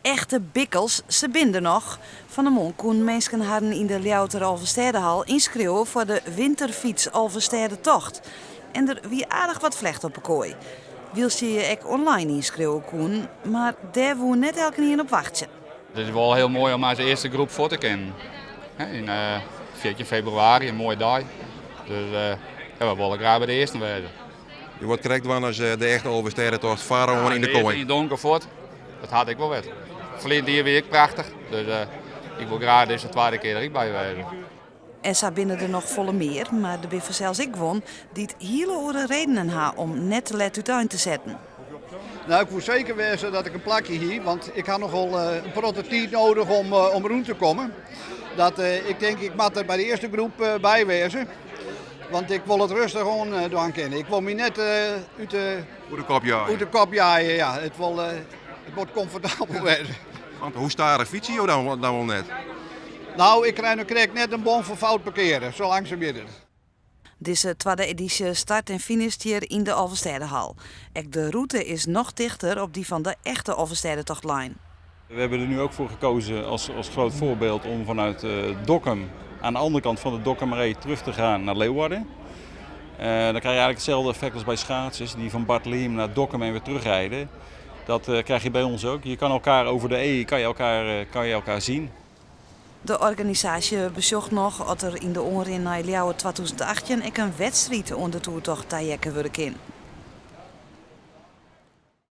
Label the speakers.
Speaker 1: echte bikkels, ze binden nog. Van de Mon kon mensen hadden in de Ljouter Alverstedehal inschreeuwen voor de winterfiets Alverstede tocht. En er wie aardig wat vlecht op een kooi. Wiels je ook online inschreeuwen kon, maar daar woe net elke niet op wachten.
Speaker 2: Het is wel heel mooi om als eerste groep voor te kennen. In 14 februari, een mooie dag. Dus we willen graag bij de eerste wezen.
Speaker 3: Je wordt correct wanneer als de echte Alverstede tocht varen gewoon in de kooi.
Speaker 2: In het donker voort, dat had ik wel wet. Verleden jaar weer prachtig, dus ik wil graag deze tweede keer er bij wezen.
Speaker 1: En zo binnen er nog volle meer, maar de biffer zelfs ik won, die het hele oren redenen ha om net te let uit te zetten.
Speaker 4: Nou, ik moet zeker wezen dat ik een plakje hier, want ik had nogal een prototype nodig om rond te komen. Ik denk, ik moet er bij de eerste groep bij wezen. Want ik wil het rustig gewoon doen kennen. Ik wil me net uit de kop jaaien. Ja. Het wordt comfortabel wezen.
Speaker 3: Want hoe staren fiets je dan wel net?
Speaker 4: Nou, ik krijg net een bon voor fout parkeren, zo langzaam weer.
Speaker 1: Deze tweede editie start en finisht hier in de Alverstedehal. Ook de route is nog dichter op die van de echte Alverstedetochtlijn.
Speaker 5: We hebben er nu ook voor gekozen als groot voorbeeld om vanuit Dokkum aan de andere kant van de Dokkumeree terug te gaan naar Leeuwarden. Dan krijg je eigenlijk hetzelfde effect als bij schaatsers die van Bartlehem naar Dokkum en weer terugrijden. Dat krijg je bij ons ook. Je kan elkaar over de kan je elkaar zien.
Speaker 1: De organisatie bezocht nog dat er in de oren naar Ljouwer 2018 een wedstrijd onder de toertocht tajekken worden in.